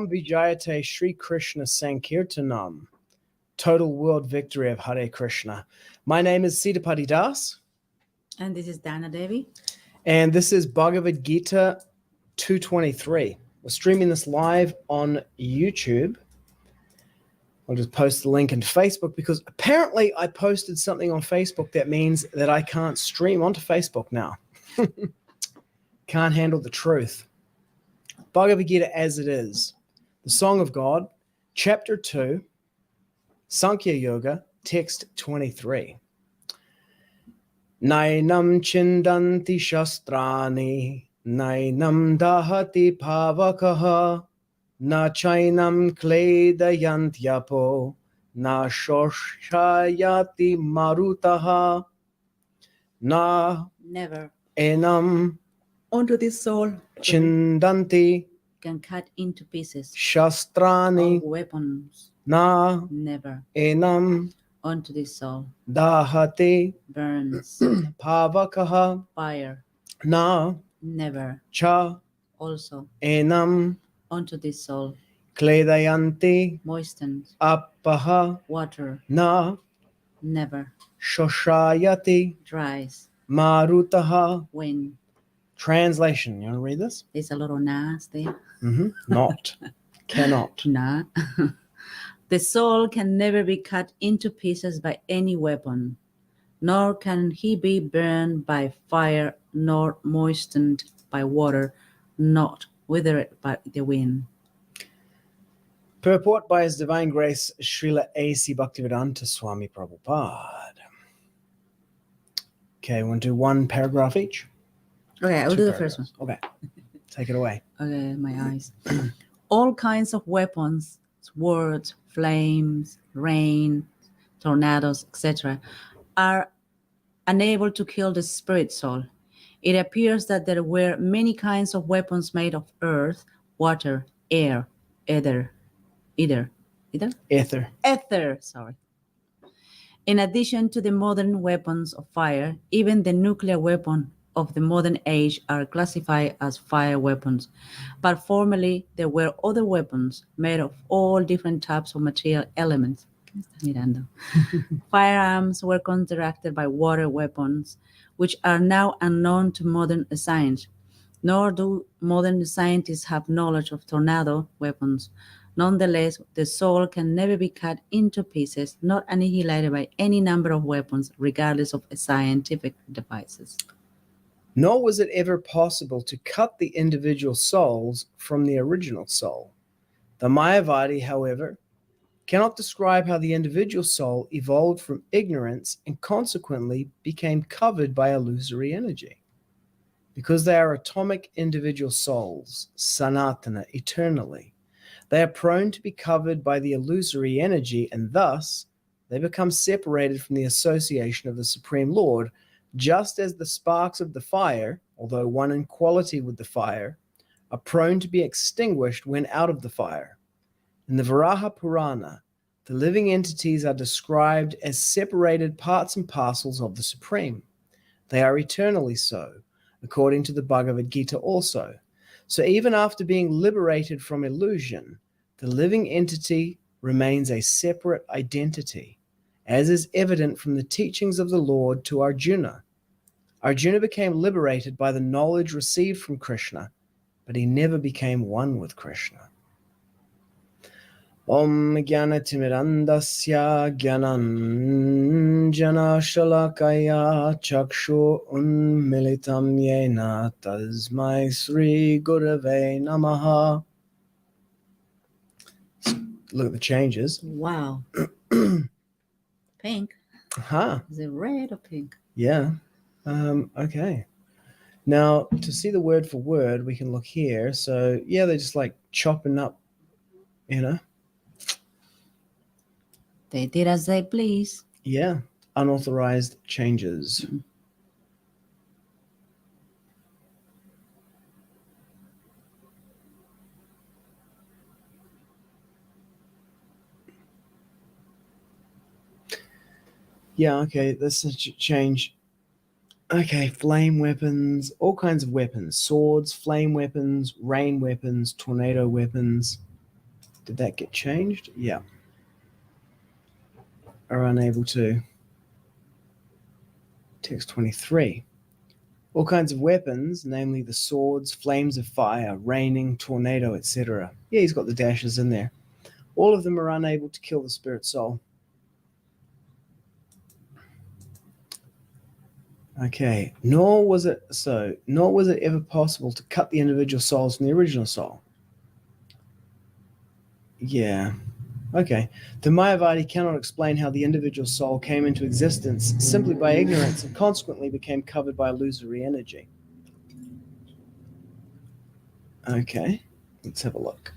Nainaṁ vijayate Sri Krishna Sankirtanam. Total world victory of Hare Krishna. My name is Siddhapati Das. And this is Dana Devi. And this is Bhagavad-gita 223. We're streaming this live on YouTube. I'll just post the link into Facebook because apparently I posted something on Facebook that means that I can't stream onto Facebook now. Can't handle the truth. Bhagavad-gita As It Is, the Song of God, Chapter 2, Sankhya Yoga, Text 23. Nainaṁ chindanti śastrāṇi, nainaṁ dahati pāvakaḥ, na cainaṁ kledayanty, na śoṣayati mārutaḥ, na Never enam onto this soul chindanti can cut into pieces śastrāṇi, all weapons. na Never enam onto this soul dahati burns pāvakaḥ, fire. na Never cha also enam onto this soul kledayanty, moistened āpaḥ, water. na Never śoṣayati dries mārutaḥ. wind. Translation. You want to read this? There's a little nas there. Not. Cannot. Nah. The soul can never be cut into pieces by any weapon, nor can he be burned by fire, nor moistened by water, not withered by the wind. Purport by His Divine Grace Srila A.C. Bhaktivedanta Swami Prabhupada. Okay, we want to do one paragraph each? Okay, I'll Two do the paragraphs. first one. Okay, take it away. Okay, my eyes. All kinds of weapons, swords, flames, rain, tornadoes, etc., are unable to kill the spirit soul. It appears that there were many kinds of weapons made of earth, water, air, ether. Sorry. In addition to the modern weapons of fire, even the nuclear weapon of the modern age are classified as fire weapons. But formerly, there were other weapons made of all different types of material elements. Firearms were counteracted by water weapons, which are now unknown to modern science. Nor do modern scientists have knowledge of tornado weapons. Nonetheless, the soul can never be cut into pieces, not annihilated by any number of weapons, regardless of scientific devices. Nor was it ever possible to cut the individual souls from the original soul. The Mayavadi, however, cannot describe how the individual soul evolved from ignorance and consequently became covered by illusory energy. Because they are atomic individual souls, sanatana, eternally, they are prone to be covered by the illusory energy, and thus they become separated from the association of the Supreme Lord, just as the sparks of the fire, although one in quality with the fire, are prone to be extinguished when out of the fire. In the Varaha Purana, the living entities are described as separated parts and parcels of the Supreme. They are eternally so, according to the Bhagavad-gita also. So even after being liberated from illusion, the living entity remains a separate identity, as is evident from the teachings of the Lord to Arjuna. Arjuna became liberated by the knowledge received from Krishna, but he never became one with Krishna. Om Jnana-timirandasya Jnananjana Shalakaya Chakshu Unmilitam Yena Tasmai Sri Gurave Namaha. Look at the changes. Wow. Pink. Is it red or pink? Yeah. Okay. Now, to see the word for word, we can look here. So, yeah, they're just like chopping up, They did as they please. Yeah. Unauthorized changes. Mm-hmm. Yeah, okay, this is change. Okay, flame weapons, all kinds of weapons. Swords, flame weapons, rain weapons, tornado weapons. Did that get changed? Yeah. Are unable to. Text 23. All kinds of weapons, namely the swords, flames of fire, raining, tornado, etc. Yeah, he's got the dashes in there. All of them are unable to kill the spirit soul. Okay, nor was it ever possible to cut the individual souls from the original soul. Yeah. Okay. The Mayavadi cannot explain how the individual soul came into existence simply by ignorance and consequently became covered by illusory energy. Okay, let's have a look.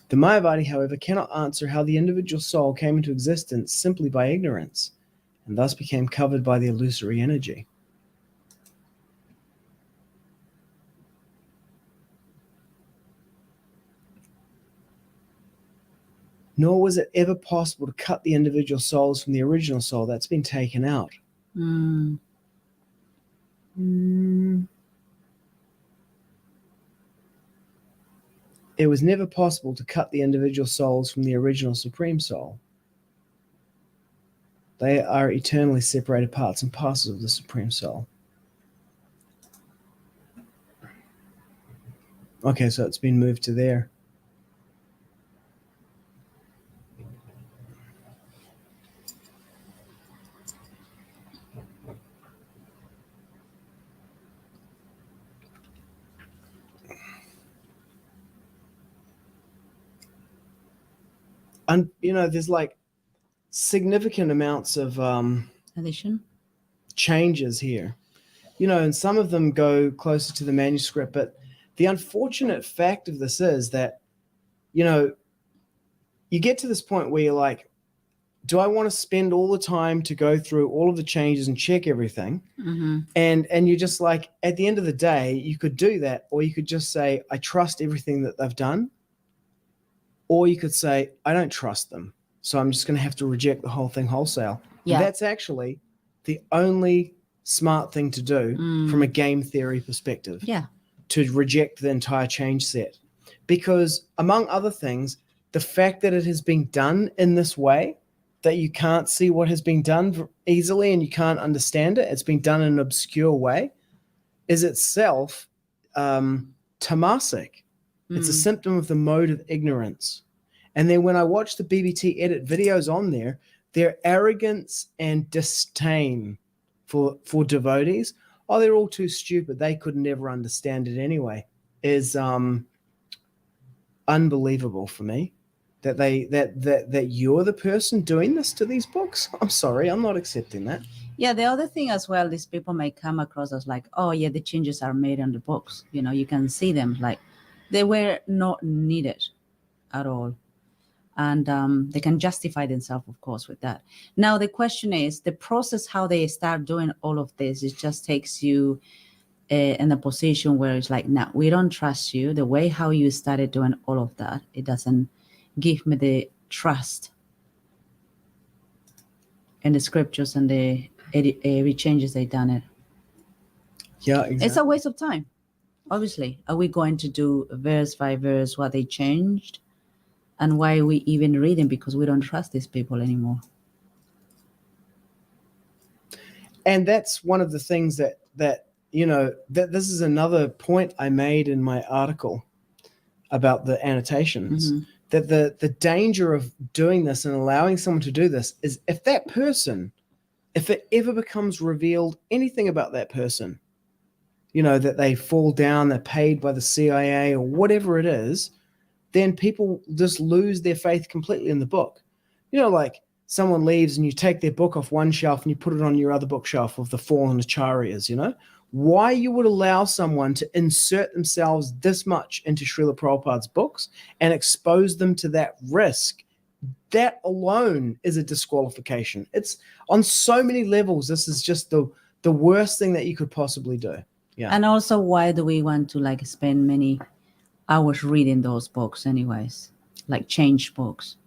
The Mayavadi, however, cannot answer how the individual soul came into existence simply by ignorance and thus became covered by the illusory energy. Nor was it ever possible to cut the individual souls from the original soul. That's been taken out. It was never possible to cut the individual souls from the original Supreme Soul. They are eternally separated parts and parcels of the Supreme Soul. Okay, so it's been moved to there. And, there's like significant amounts of Addition? changes here. And some of them go closer to the manuscript, but the unfortunate fact of this is that, you get to this point where you're like, do I want to spend all the time to go through all of the changes and check everything? Mm-hmm. And you're just like, at the end of the day, you could do that, or you could just say, I trust everything that they've done. Or you could say, I don't trust them, so I'm just going to have to reject the whole thing wholesale. Yeah. And that's actually the only smart thing to do from a game theory perspective. Yeah. To reject the entire change set. Because among other things, the fact that it has been done in this way, that you can't see what has been done easily and you can't understand it, it's been done in an obscure way, is itself tamasic. It's a symptom of the mode of ignorance. And then when I watch the BBT edit videos on there, their arrogance and disdain for devotees, they're all too stupid, they could never understand it anyway, is unbelievable for me. That you're the person doing this to these books. I'm sorry, I'm not accepting that. Yeah, the other thing as well, these people may come across as like, oh yeah, the changes are made on the books. You can see them like they were not needed at all. And they can justify themselves, of course, with that. Now, the question is, the process, how they start doing all of this, it just takes you in a position where it's like, no, we don't trust you. The way how you started doing all of that, it doesn't give me the trust in the scriptures and the changes they done it. Yeah, exactly. It's a waste of time. Obviously, are we going to do verse by verse what they changed? And why are we even reading? Because we don't trust these people anymore. And that's one of the things that this is another point I made in my article about the annotations. Mm-hmm. That the danger of doing this and allowing someone to do this is if that person, if it ever becomes revealed anything about that person, that they fall down, they're paid by the CIA or whatever it is, then people just lose their faith completely in the book. Like someone leaves and you take their book off one shelf and you put it on your other bookshelf of the fallen acharyas, why you would allow someone to insert themselves this much into Srila Prabhupada's books and expose them to that risk, that alone is a disqualification. It's on so many levels. This is just the worst thing that you could possibly do. Yeah. And also, why do we want to spend many hours reading those books anyways, like change books?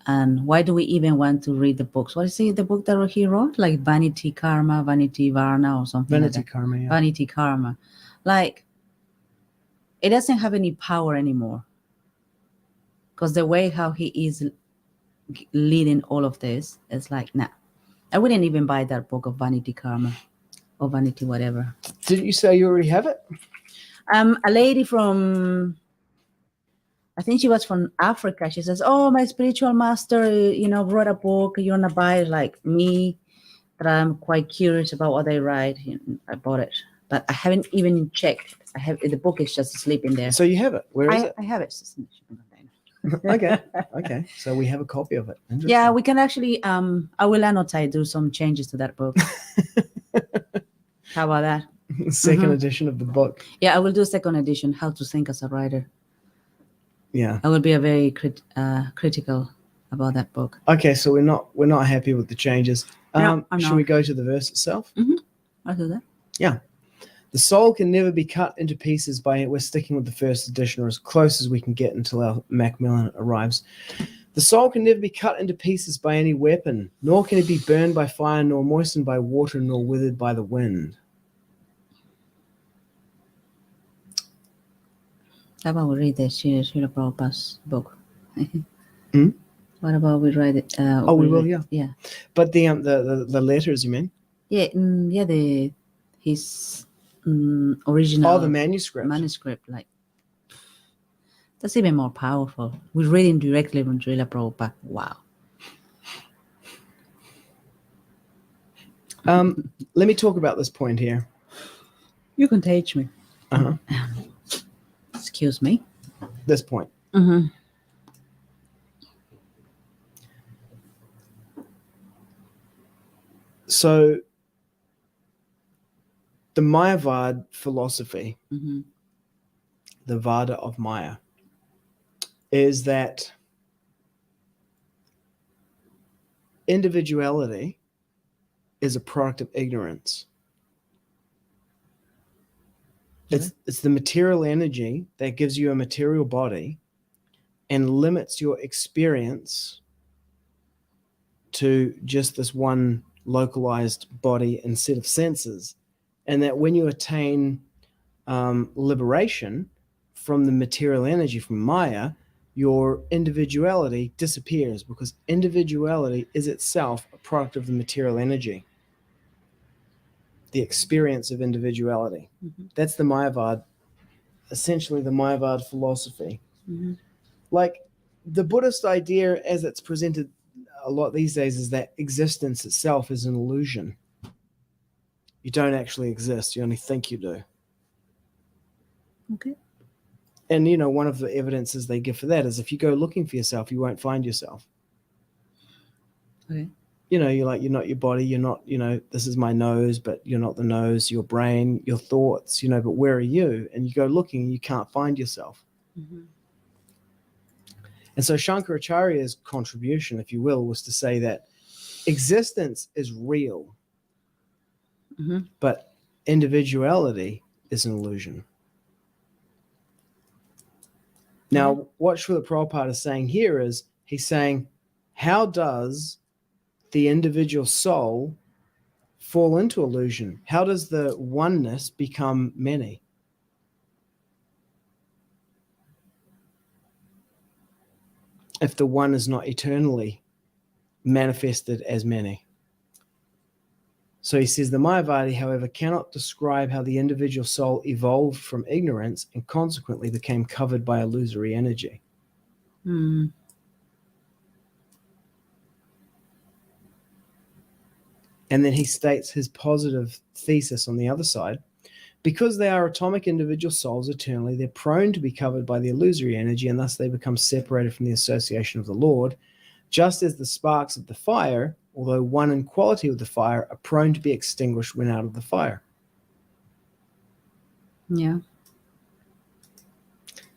And why do we even want to read the books? What is it, the book that he wrote? Like Vanity Karma, Vanity Varna, or something Vanity like that. karma, yeah. Vanity Karma. Like, it doesn't have any power anymore. Because the way how he is leading all of this is like, nah. I wouldn't even buy that book of Vanity Karma or Vanity whatever. Didn't you say you already have it? A lady from, I think she was from Africa. She says, "Oh, my spiritual master, wrote a book. You want to buy it?" Like me, that I'm quite curious about what they write. I bought it, but I haven't even checked. The book is just sleeping there. So you have it. Where is it? I have it. It's in the shipping Okay. Okay. So we have a copy of it. Yeah, we can actually. I will annotate, do some changes to that book. How about that? Second edition of the book. Yeah, I will do a second edition. How to think as a writer. Yeah. I will be a very critical about that book. Okay, so we're not happy with the changes. No, I'm should not. we go to the verse itself? I'll do that. Yeah. The soul can never be cut into pieces by it. We're sticking with the first edition, or as close as we can get until our Macmillan arrives. The soul can never be cut into pieces by any weapon, nor can it be burned by fire, nor moistened by water, nor withered by the wind. How about we read the Srila Prabhupada's book? Hmm? What about we read it? We will, yeah. Yeah. But the letters, you mean? Yeah, his original. Oh, the manuscript. Manuscript, like, that's even more powerful. We're reading directly from Srila Prabhupada. Wow. Let me talk about this point here. You can teach me. Excuse me. This point. So the Mayavad philosophy, the Vada of Maya, is that individuality is a product of ignorance. It's the material energy that gives you a material body and limits your experience to just this one localized body and set of senses. And that when you attain liberation from the material energy, from Maya, your individuality disappears, because individuality is itself a product of the material energy. The experience of individuality. That's the Mayavad, essentially the Mayavad philosophy. Like the Buddhist idea as it's presented a lot these days is that existence itself is an illusion. You don't actually exist, you only think you do. Okay. And one of the evidences they give for that is if you go looking for yourself, you won't find yourself. Okay. You're not your body, you're not, this is my nose, but you're not the nose, your brain, your thoughts, but where are you? And you go looking and you can't find yourself. And so Shankaracharya's contribution, if you will, was to say that existence is real, but individuality is an illusion. Now, what Srila Prabhupada is saying here is, he's saying, how does the individual soul fall into illusion? How does the oneness become many? If the one is not eternally manifested as many. So he says, the Mayavadi, however, cannot describe how the individual soul evolved from ignorance and consequently became covered by illusory energy. And then he states his positive thesis on the other side. Because they are atomic individual souls eternally, they're prone to be covered by the illusory energy, and thus they become separated from the association of the Lord, just as the sparks of the fire, although one in quality with the fire, are prone to be extinguished when out of the fire. Yeah.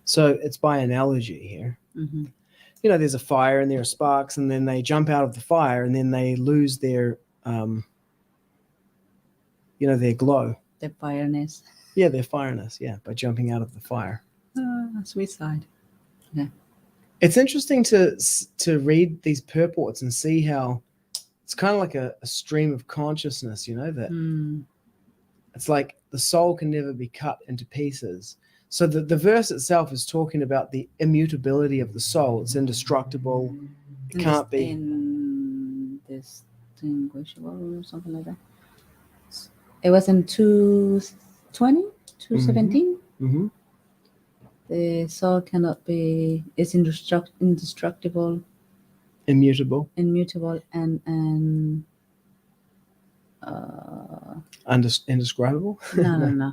So it's by analogy here. There's a fire and there are sparks, and then they jump out of the fire, and then they lose their, their glow. The fireness. Yeah, their fireness, by jumping out of the fire. Sweet side. Yeah. It's interesting to read these purports and see how it's kind of like a stream of consciousness, that it's like the soul can never be cut into pieces. So the verse itself is talking about the immutability of the soul. It's indestructible. It can't be indistinguishable or something like that. It was in 2:20, 2:17. Mm-hmm. The soul cannot be, it's indestructible, Immutable, and indescribable. no.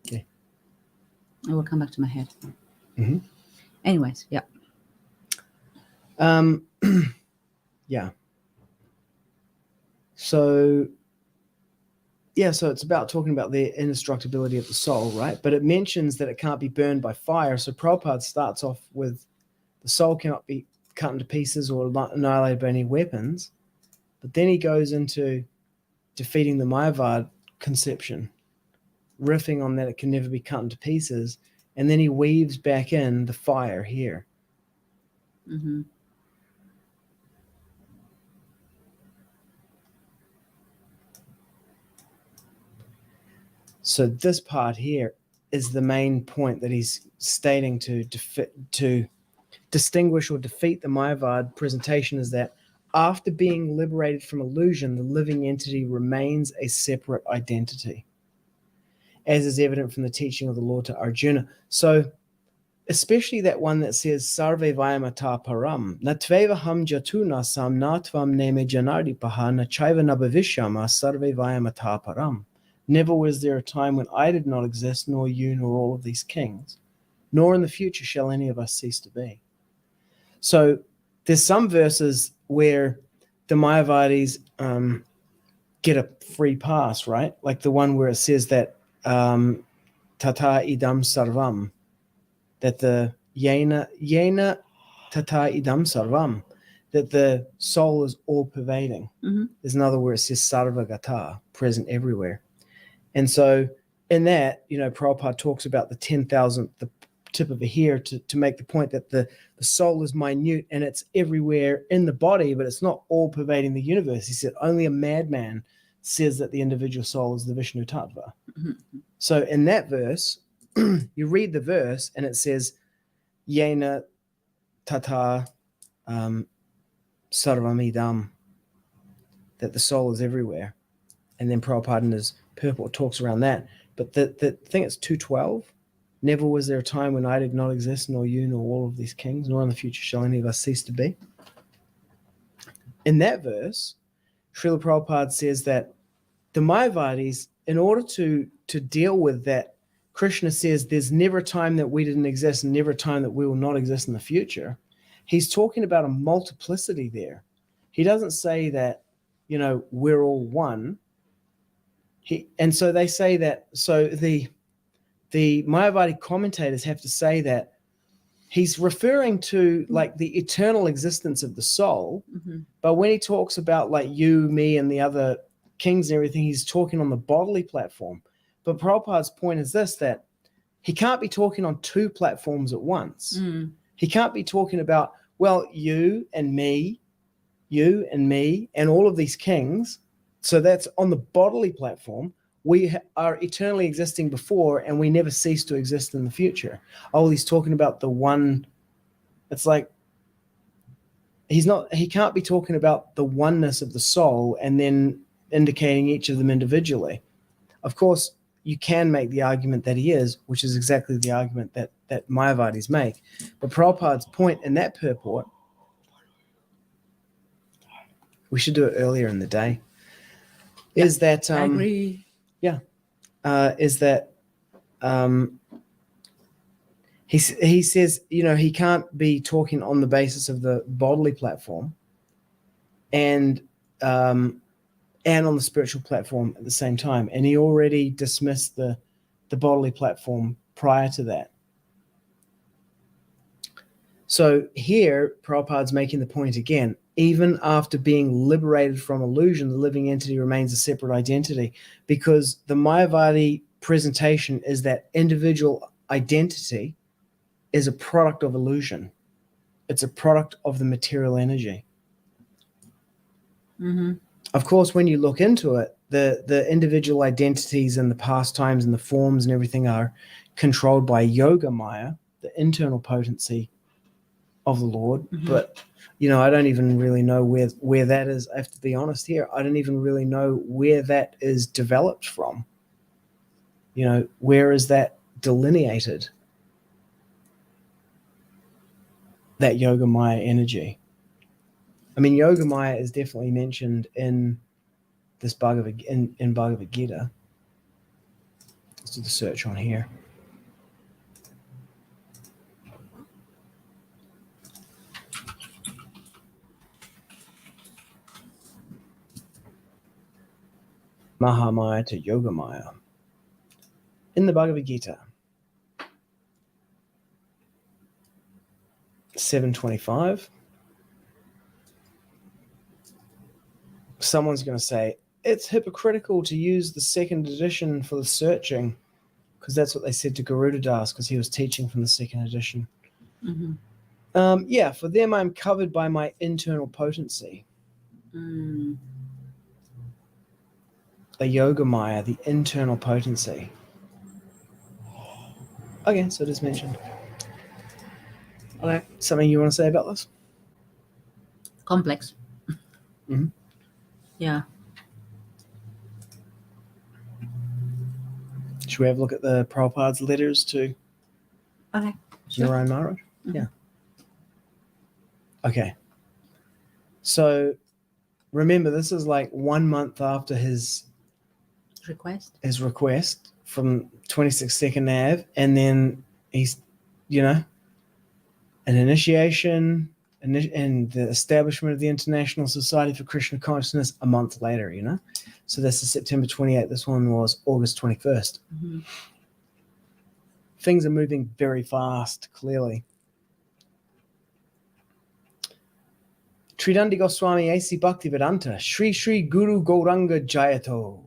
Okay. It will come back to my head. Mm-hmm. Anyways, yeah. Yeah. So it's about talking about the indestructibility of the soul, right? But it mentions that it can't be burned by fire. So Prabhupada starts off with the soul cannot be cut into pieces or annihilated by any weapons. But then he goes into defeating the Mayavad conception, riffing on that it can never be cut into pieces. And then he weaves back in the fire here. Mm-hmm. So this part here is the main point that he's stating to distinguish or defeat the Mayavad presentation, is that after being liberated from illusion, the living entity remains a separate identity, as is evident from the teaching of the Lord to Arjuna. So especially that one that says, Sarve vayamata param, natveva ham jatuna sam natvam neme janardi paha, nachaiva nabhavishyama sarve vayamata param. Never was there a time when I did not exist, nor you, nor all of these kings, nor in the future shall any of us cease to be. So there's some verses where the Mayavadis get a free pass, right? Like the one where it says that tata idam sarvam, that the yena tata idam sarvam, that the soul is all pervading. Mm-hmm. There's another where it says sarvagata, present everywhere. And so in that, Prabhupada talks about the 10,000th, the tip of a hair, to make the point that the soul is minute and it's everywhere in the body, but it's not all pervading the universe. He said only a madman says that the individual soul is the Vishnu Tattva. Mm-hmm. So in that verse, you read the verse and it says, Yena tata sarvamidam, that the soul is everywhere. And then Prabhupada in his Purport talks around that. But the thing, it's 2:12. Never was there a time when I did not exist, nor you, nor all of these kings, nor in the future shall any of us cease to be. In that verse, Srila Prabhupada says that the Mayavadis, in order to deal with that, Krishna says there's never a time that we didn't exist and never a time that we will not exist in the future. He's talking about a multiplicity there. He doesn't say that, we're all one. And so they say that, so the Mayavadi commentators have to say that he's referring to like the eternal existence of the soul. Mm-hmm. But when he talks about like you, me, and the other kings and everything, he's talking on the bodily platform. But Prabhupada's point is this, that he can't be talking on two platforms at once. Mm. He can't be talking about, well, you and me, and all of these kings. So that's on the bodily platform. We are eternally existing before, and we never cease to exist in the future. Oh, he's talking about the one. It's like he can't be talking about the oneness of the soul and then indicating each of them individually. Of course, you can make the argument that he is, which is exactly the argument that Mayavadis make. But Prabhupada's point in that purport, we should do it earlier in the day, is that I agree. He says, he can't be talking on the basis of the bodily platform and on the spiritual platform at the same time. And he already dismissed the bodily platform prior to that. So here, Prabhupada's making the point again, even after being liberated from illusion, the living entity remains a separate identity, because the Mayavadi presentation is that individual identity is a product of illusion. It's a product of the material energy. Mm-hmm. Of course, when you look into it, the individual identities and the pastimes and the forms and everything are controlled by Yoga Maya, the internal potency of the Lord. Mm-hmm. But, I don't even really know where that is. I have to be honest here. I don't even really know where that is developed from. Where is that delineated? That Yoga Maya energy. I mean, Yoga Maya is definitely mentioned in this in Bhagavad-gita. Let's do the search on here. Mahamaya to Yoga Maya. In the Bhagavad-gita, 725. Someone's going to say, it's hypocritical to use the second edition for the searching, because that's what they said to Garudadas, because he was teaching from the second edition. Mm-hmm. Yeah, for them I'm covered by my internal potency. Mm. The Yoga Maya, the internal potency. Okay, so it is mentioned. Okay. Something you want to say about this? Complex. Mm-hmm. Yeah. Should we have a look at the Prabhupada's letters to Okay. Sure. Narayan Maharaj? Mm-hmm. Yeah. Okay. So remember, this is like 1 month after his request from 26 Second Nav, and then he's, an initiation and the establishment of the International Society for Krishna Consciousness a month later, So this is September 28th. This one was August 21st. Mm-hmm. Things are moving very fast, clearly. Tridandi Goswami A.C. Bhaktivedanta, Sri Sri Guru Gauranga Jayato.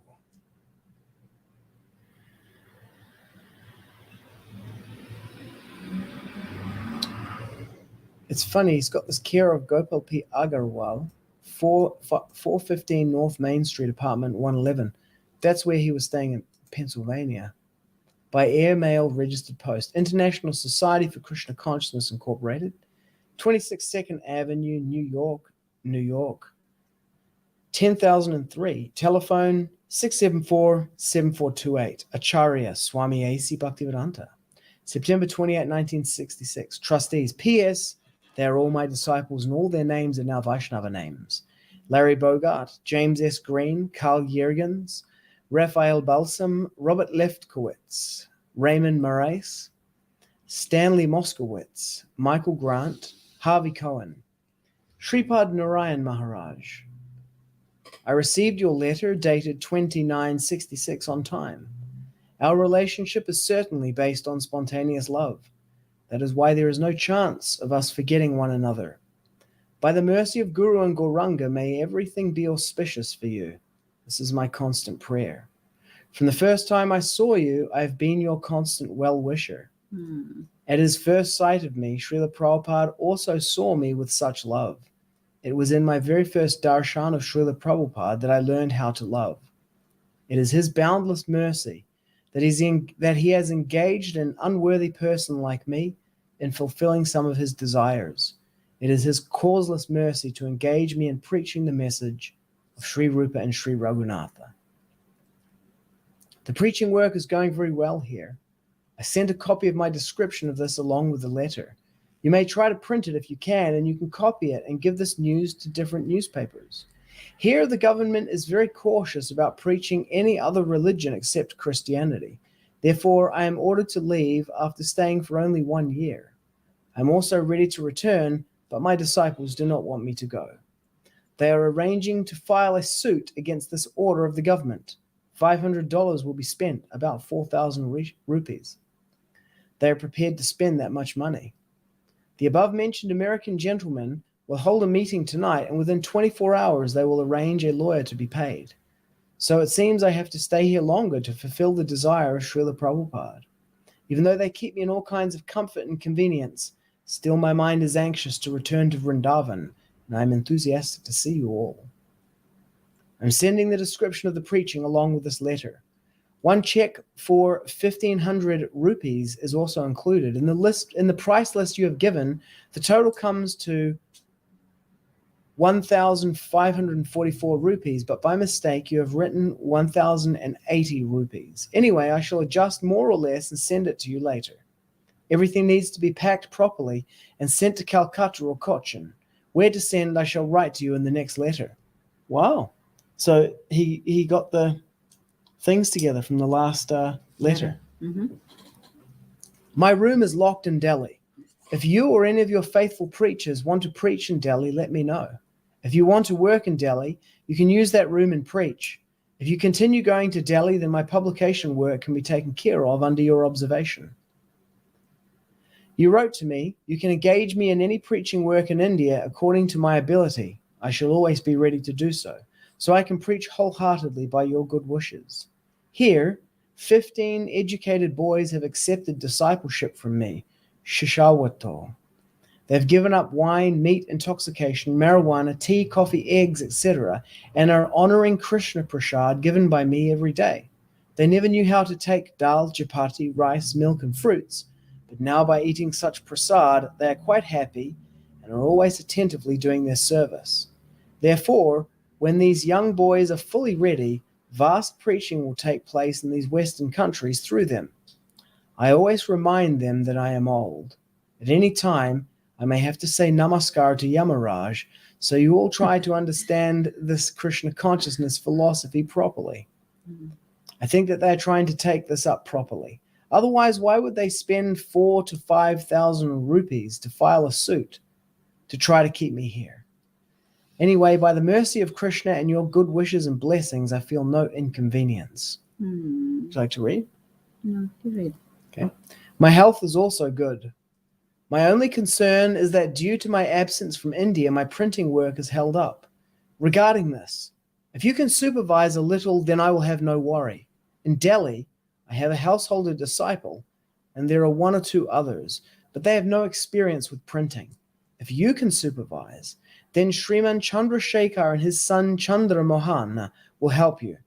It's funny, he's got this care of Gopal P. Agarwal, 415 North Main Street, apartment 111. That's where he was staying in Pennsylvania. By airmail registered post. International Society for Krishna Consciousness Incorporated, 26 2nd Avenue, New York. 10,003. Telephone 674-7428. Acharya Swami A.C. Bhaktivedanta. September 28, 1966. Trustees. P.S. They are all my disciples, and all their names are now Vaishnava names. Larry Bogart, James S. Green, Carl Jurgens, Raphael Balsam, Robert Lefkowitz, Raymond Moraes, Stanley Moskowitz, Michael Grant, Harvey Cohen, Shripad Narayan Maharaj. I received your letter dated 2966 on time. Our relationship is certainly based on spontaneous love. That is why there is no chance of us forgetting one another. By the mercy of Guru and Gauranga, may everything be auspicious for you. This is my constant prayer. From the first time I saw you, I have been your constant well-wisher. At his first sight of me, Srila Prabhupada also saw me with such love. It was in my very first darshan of Srila Prabhupada that I learned how to love. It is his boundless mercy that he has engaged an unworthy person like me in fulfilling some of his desires. It is his causeless mercy to engage me in preaching the message of Sri Rupa and Sri Raghunatha. The preaching work is going very well here. I sent a copy of my description of this along with the letter. You may try to print it if you can, and you can copy it and give this news to different newspapers. Here, the government is very cautious about preaching any other religion except Christianity. Therefore, I am ordered to leave after staying for only 1 year. I am also ready to return, but my disciples do not want me to go. They are arranging to file a suit against this order of the government. $500 will be spent, about 4,000 rupees. They are prepared to spend that much money. The above-mentioned American gentlemen will hold a meeting tonight, and within 24 hours they will arrange a lawyer to be paid. So it seems I have to stay here longer to fulfill the desire of Srila Prabhupada. Even though they keep me in all kinds of comfort and convenience, Still, my mind is anxious to return to Vrindavan, and I am enthusiastic to see you all. I'm sending the description of the preaching along with this letter. One check for 1,500 rupees is also included. In the price list you have given, the total comes to 1,544 rupees, but by mistake you have written 1,080 rupees. Anyway, I shall adjust more or less and send it to you later. Everything needs to be packed properly and sent to Calcutta or Cochin. Where to send, I shall write to you in the next letter. Wow. So he got the things together from the last letter. Mm-hmm. My room is locked in Delhi. If you or any of your faithful preachers want to preach in Delhi, let me know. If you want to work in Delhi, you can use that room and preach. If you continue going to Delhi, then my publication work can be taken care of under your observation. You wrote to me, you can engage me in any preaching work in India according to my ability. I shall always be ready to do so I can preach wholeheartedly by your good wishes. Here, 15 educated boys have accepted discipleship from me, śoṣayati. They've given up wine, meat, intoxication, marijuana, tea, coffee, eggs, etc., and are honoring Krishna Prasad given by me every day. They never knew how to take dal, chapati, rice, milk, and fruits, but now by eating such prasad, they are quite happy and are always attentively doing their service. Therefore, when these young boys are fully ready, vast preaching will take place in these Western countries through them. I always remind them that I am old. At any time, I may have to say namaskar to Yamaraj, so you all try to understand this Krishna consciousness philosophy properly. I think that they're trying to take this up properly. Otherwise, why would they spend 4,000 to 5,000 rupees to file a suit to try to keep me here? Anyway, by the mercy of Krishna and your good wishes and blessings, I feel no inconvenience. Would you like to read? No, you read. Okay. My health is also good. My only concern is that due to my absence from India, my printing work is held up. Regarding this, if you can supervise a little, then I will have no worry. In Delhi, I have a householder disciple, and there are one or two others, but they have no experience with printing. If you can supervise, then Sriman Chandrasekhar and his son Chandra Mohan will help you.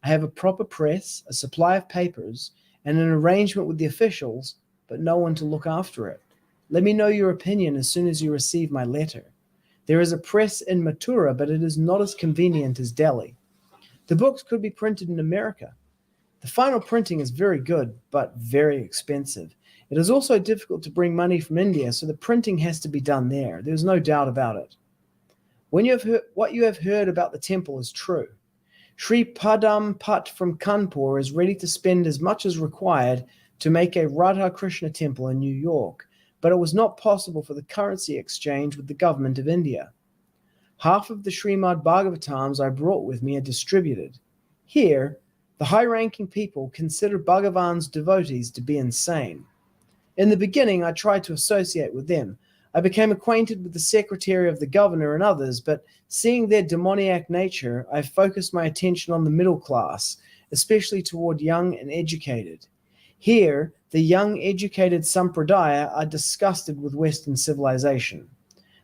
I have a proper press, a supply of papers, and an arrangement with the officials, but no one to look after it. Let me know your opinion as soon as you receive my letter. There is a press in Mathura, but it is not as convenient as Delhi. The books could be printed in America. The final printing is very good, but very expensive. It is also difficult to bring money from India, so the printing has to be done there. There's no doubt about it. What you have heard about the temple is true. Sri Padam Pat from Kanpur is ready to spend as much as required to make a Radha Krishna temple in New York, but it was not possible for the currency exchange with the government of India. Half of the Srimad Bhagavatams I brought with me are distributed. Here, the high-ranking people consider Bhagavan's devotees to be insane. In the beginning, I tried to associate with them. I became acquainted with the secretary of the governor and others, but seeing their demoniac nature, I focused my attention on the middle class, especially toward young and educated. Here, the young educated Sampradaya are disgusted with Western civilization.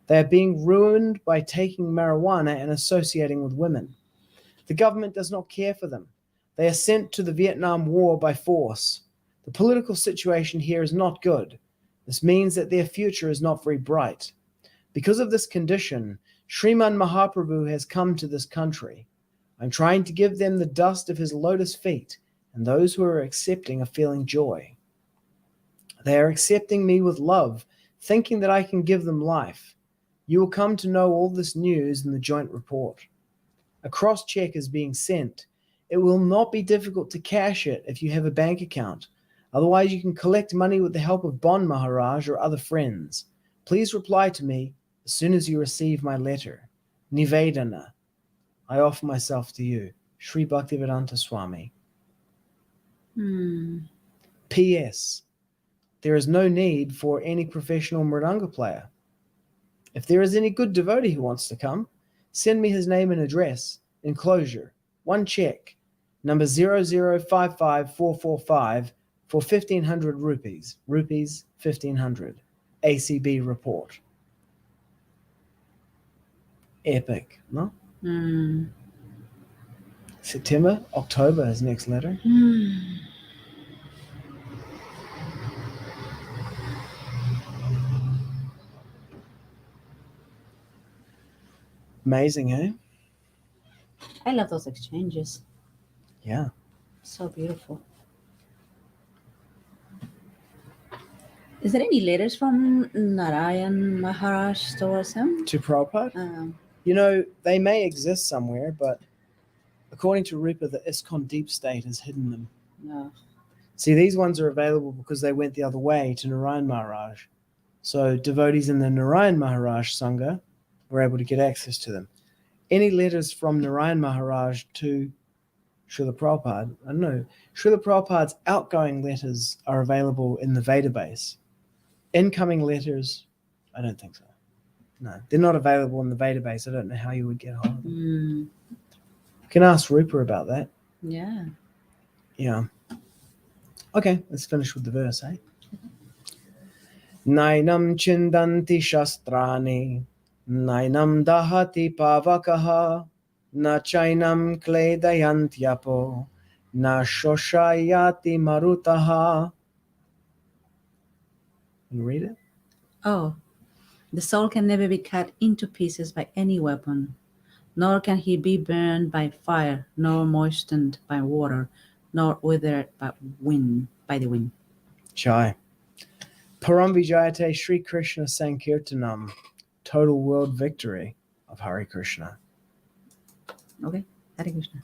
They are being ruined by taking marijuana and associating with women. The government does not care for them. They are sent to the Vietnam War by force. The political situation here is not good. This means that their future is not very bright. Because of this condition, Sriman Mahaprabhu has come to this country. I'm trying to give them the dust of his lotus feet, and those who are accepting are feeling joy. They are accepting me with love, thinking that I can give them life. You will come to know all this news in the joint report. A cross-check is being sent. It will not be difficult to cash it if you have a bank account. Otherwise, you can collect money with the help of Bon Maharaj or other friends. Please reply to me as soon as you receive my letter. Nivedana. I offer myself to you. Sri Bhaktivedanta Swami. P.S. There is no need for any professional mridanga player. If there is any good devotee who wants to come, send me his name and address. Enclosure. One check. Number 0055445 for 1,500 rupees. Rupees 1,500. ACB report. Epic, no? Mm. September, October is next letter. Amazing, eh? I love those exchanges. Yeah. So beautiful. Is there any letters from Narayan Maharaj towards him? To Prabhupada? You know, they may exist somewhere, but according to Rupa, the ISKCON deep state has hidden them. No. See, these ones are available because they went the other way to Narayan Maharaj. So devotees in the Narayan Maharaj Sangha were able to get access to them. Any letters from Narayan Maharaj to Srila Prabhupada, I don't know. Srila Prabhupada's outgoing letters are available in the database. Incoming letters, I don't think so. No, they're not available in the database. I don't know how you would get hold of them. You can ask Rupa about that. Yeah. Yeah. Okay, let's finish with the verse, eh? Nainaṁ chindanti śastrāṇi, nainaṁ dahati pāvakaḥ, na cainaṁ kledayanty, na śoṣayati mārutaḥ. Can you read it? Oh, the soul can never be cut into pieces by any weapon, nor can he be burned by fire, nor moistened by water, nor withered by the wind. Jai. Param Vijayate Sri Krishna Sankirtanam. Total world victory of Hare Krishna. Okay, Hare Krishna.